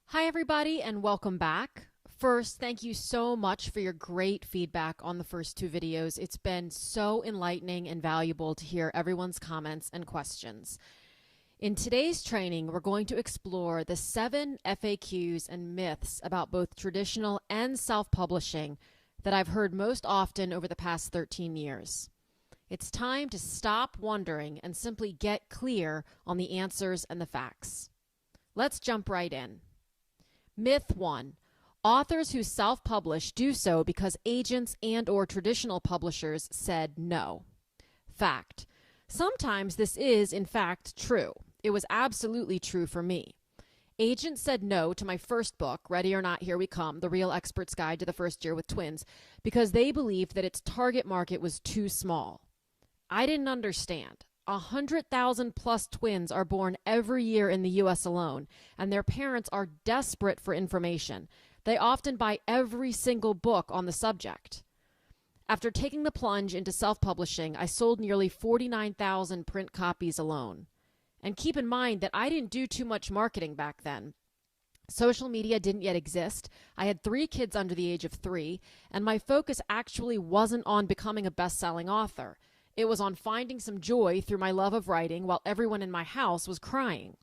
Hi, everybody, and welcome back. First, thank you so much for your great feedback on the first two videos. It's been so enlightening and valuable to hear everyone's comments and questions. In today's training, we're going to explore the 7 FAQs and myths about both traditional and self-publishing that I've heard most often over the past 13 years. It's time to stop wondering and simply get clear on the answers and the facts. Let's jump right in. Myth 1. Authors who self-publish do so because agents and/or traditional publishers said no. Fact. Sometimes this is, in fact, true. It was absolutely true for me. Agents said no to my first book, Ready or Not, Here We Come, The Real Expert's Guide to the First Year with Twins, because they believed that its target market was too small. I didn't understand. 100,000 plus twins are born every year in the U.S. alone, and their parents are desperate for information. They often buy every single book on the subject. After taking the plunge into self-publishing, I sold nearly 49,000 print copies alone. And keep in mind that I didn't do too much marketing back then. Social media didn't yet exist. I had 3 kids under the age of 3, and my focus actually wasn't on becoming a best-selling author. It was on finding some joy through my love of writing while everyone in my house was crying.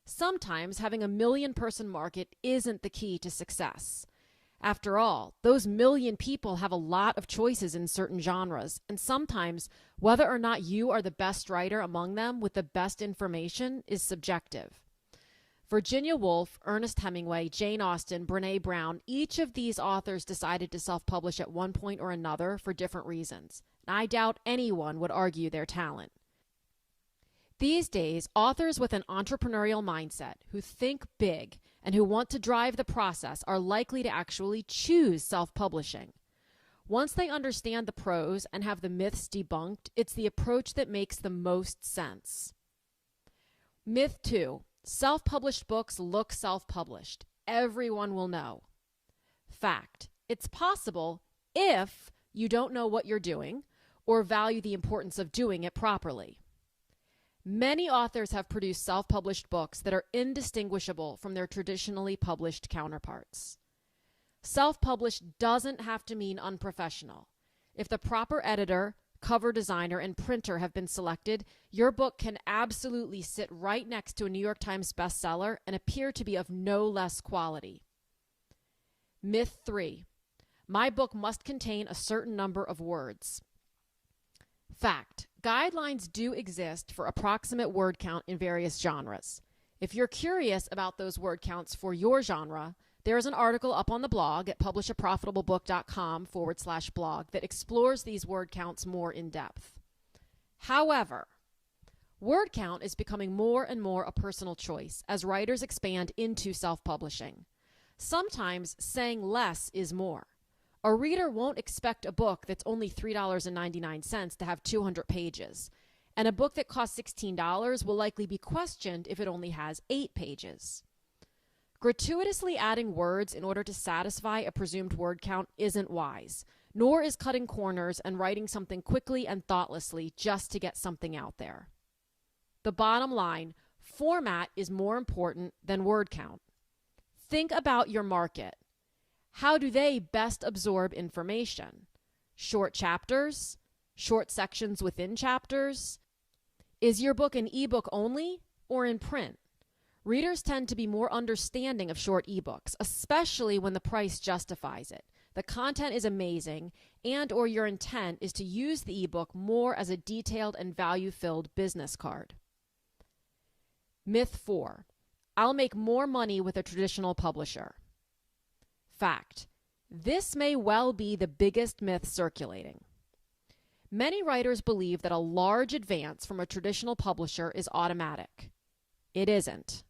Sometimes having a million-person market isn't the key to success. After all, those million people have a lot of choices in certain genres, and sometimes whether or not you are the best writer among them with the best information is subjective. Virginia Woolf, Ernest Hemingway, Jane Austen, Brené Brown, each of these authors decided to self-publish at one point or another for different reasons. I doubt anyone would argue their talent. These days, authors with an entrepreneurial mindset who think big and who want to drive the process are likely to actually choose self-publishing. Once they understand the pros and have the myths debunked, it's the approach that makes the most sense. Myth 2. Self-published books look self-published. Everyone will know. Fact. It's possible if you don't know what you're doing or value the importance of doing it properly. Many authors have produced self-published books that are indistinguishable from their traditionally published counterparts. Self-published doesn't have to mean unprofessional. If the proper editor, cover designer, and printer have been selected, your book can absolutely sit right next to a New York Times bestseller and appear to be of no less quality. Myth 3. My book must contain a certain number of words. Fact. Guidelines do exist for approximate word count in various genres. If you're curious about those word counts for your genre, there is an article up on the blog at publishaprofitablebook.com/blog that explores these word counts more in depth. However, word count is becoming more and more a personal choice as writers expand into self-publishing. Sometimes saying less is more. A reader won't expect a book that's only $3.99 to have 200 pages, and a book that costs $16 will likely be questioned if it only has 8 pages. Gratuitously adding words in order to satisfy a presumed word count isn't wise, nor is cutting corners and writing something quickly and thoughtlessly just to get something out there. The bottom line, format is more important than word count. Think about your market. How do they best absorb information? Short chapters? Short sections within chapters? Is your book an ebook only or in print? Readers tend to be more understanding of short ebooks, especially when the price justifies it. The content is amazing, and/or your intent is to use the ebook more as a detailed and value-filled business card. Myth 4. I'll make more money with a traditional publisher. Fact. This may well be the biggest myth circulating. Many writers believe that a large advance from a traditional publisher is automatic. It isn't.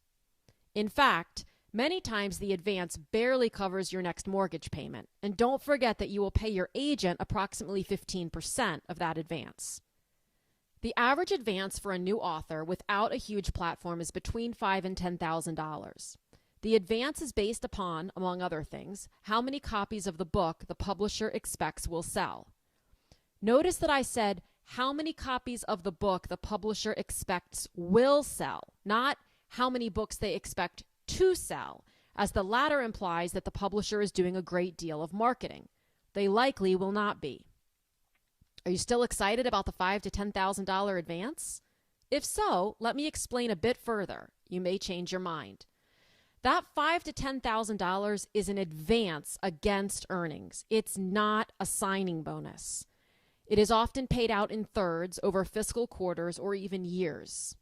In fact, many times the advance barely covers your next mortgage payment, and don't forget that you will pay your agent approximately 15% of that advance. The average advance for a new author without a huge platform is between $5,000 and $10,000. The advance is based upon, among other things, how many copies of the book the publisher expects will sell. Notice that I said how many copies of the book the publisher expects will sell, not how many books they expect to sell. as the latter implies that the publisher is doing a great deal of marketing. They likely will not be. Are you still excited about the $5,000 to $10,000 advance? If so, let me explain a bit further. You may change your mind. That $5,000 to $10,000 is an advance against earnings. It's not a signing bonus. It is often paid out in thirds over fiscal quarters or even years.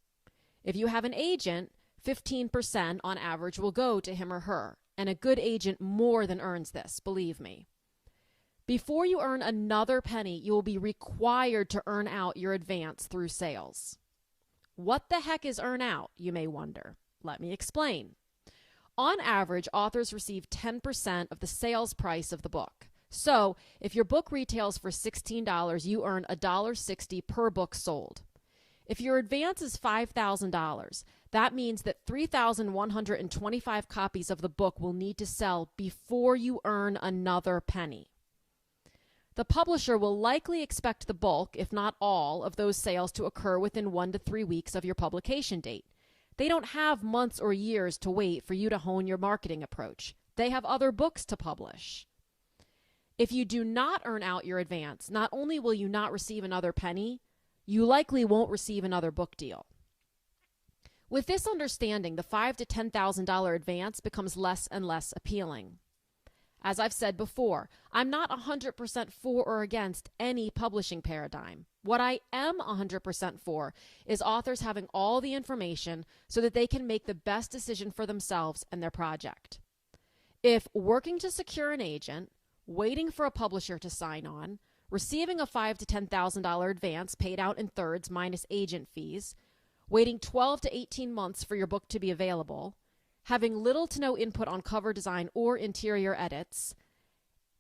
If you have an agent, 15% on average will go to him or her, and a good agent more than earns this, believe me. Before you earn another penny, you will be required to earn out your advance through sales. What the heck is earn out, you may wonder? Let me explain. On average, authors receive 10% of the sales price of the book. So, if your book retails for $16, you earn $1.60 per book sold. If your advance is $5,000, that means that 3,125 copies of the book will need to sell before you earn another penny. The publisher will likely expect the bulk, if not all, of those sales to occur within 1 to 3 weeks of your publication date. They don't have months or years to wait for you to hone your marketing approach. They have other books to publish. If you do not earn out your advance, not only will you not receive another penny, you likely won't receive another book deal. With this understanding, the $5,000 to $10,000 advance becomes less and less appealing. As I've said before, I'm not 100% for or against any publishing paradigm. What I am 100% for is authors having all the information so that they can make the best decision for themselves and their project. If working to secure an agent, waiting for a publisher to sign on, receiving a $5,000 to $10,000 advance paid out in thirds minus agent fees, waiting 12 to 18 months for your book to be available, having little to no input on cover design or interior edits,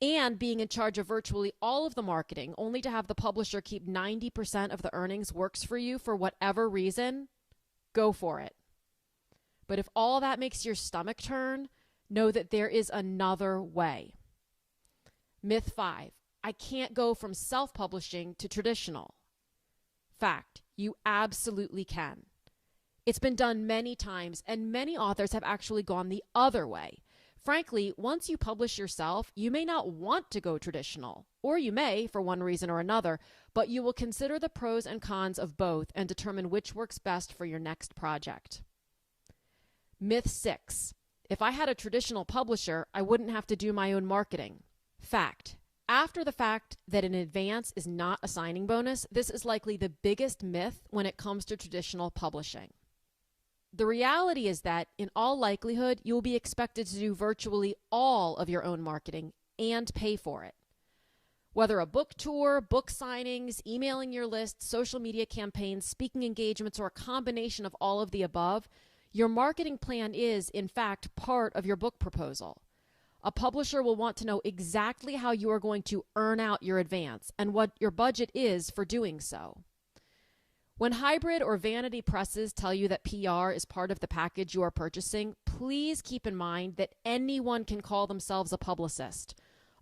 and being in charge of virtually all of the marketing, only to have the publisher keep 90% of the earnings works for you for whatever reason, go for it. But if all that makes your stomach turn, know that there is another way. Myth 5, I can't go from self-publishing to traditional. Fact, you absolutely can. It's been done many times, and many authors have actually gone the other way. Frankly, once you publish yourself, you may not want to go traditional, or you may for one reason or another, but you will consider the pros and cons of both and determine which works best for your next project. Myth 6, if I had a traditional publisher, I wouldn't have to do my own marketing. Fact, after the fact that an advance is not a signing bonus, this is likely the biggest myth when it comes to traditional publishing. The reality is that, in all likelihood, you will be expected to do virtually all of your own marketing and pay for it. Whether a book tour, book signings, emailing your list, social media campaigns, speaking engagements, or a combination of all of the above, your marketing plan is, in fact, part of your book proposal. A publisher will want to know exactly how you are going to earn out your advance and what your budget is for doing so. When hybrid or vanity presses tell you that PR is part of the package you are purchasing, please keep in mind that anyone can call themselves a publicist.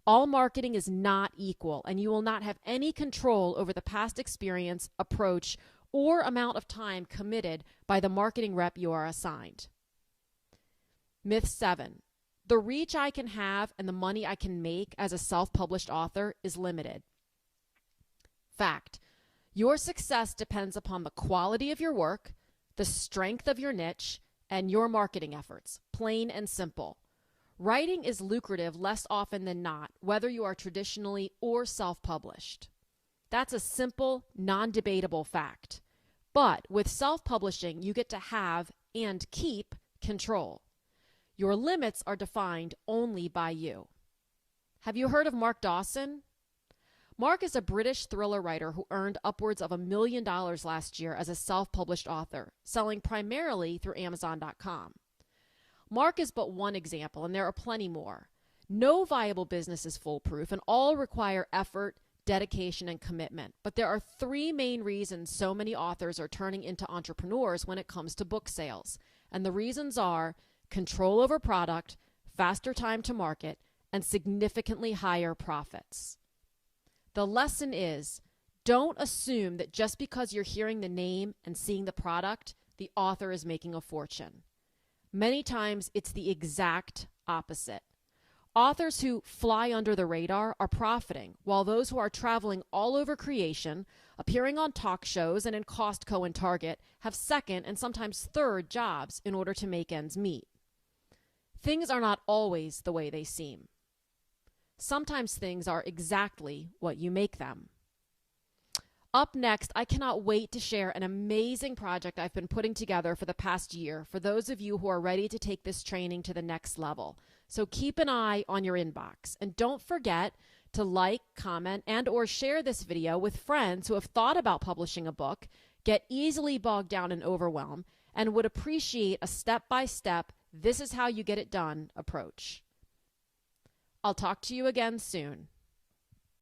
All marketing is not equal, and you will not have any control over the past experience, approach, or amount of time committed by the marketing rep you are assigned. Myth 7. The reach I can have and the money I can make as a self-published author is limited. Fact. Your success depends upon the quality of your work, the strength of your niche, and your marketing efforts, plain and simple. Writing is lucrative less often than not, whether you are traditionally or self-published. That's a simple, non-debatable fact. But with self-publishing, you get to have and keep control. Your limits are defined only by you. Have you heard of Mark Dawson? Mark is a British thriller writer who earned upwards of $1 million last year as a self-published author, selling primarily through Amazon.com. Mark is but one example, and there are plenty more. No viable business is foolproof, and all require effort, dedication, and commitment. But there are 3 main reasons so many authors are turning into entrepreneurs when it comes to book sales. And the reasons are control over product, faster time to market, and significantly higher profits. The lesson is, don't assume that just because you're hearing the name and seeing the product, the author is making a fortune. Many times it's the exact opposite. Authors who fly under the radar are profiting, while those who are traveling all over creation, appearing on talk shows and in Costco and Target, have second and sometimes third jobs in order to make ends meet. Things are not always the way they seem. Sometimes things are exactly what you make them. Up next, I cannot wait to share an amazing project I've been putting together for the past year for those of you who are ready to take this training to the next level. So keep an eye on your inbox, and don't forget to like, comment, and or share this video with friends who have thought about publishing a book, get easily bogged down in overwhelm, and would appreciate a step-by-step, this is how you get it done approach. I'll talk to you again soon.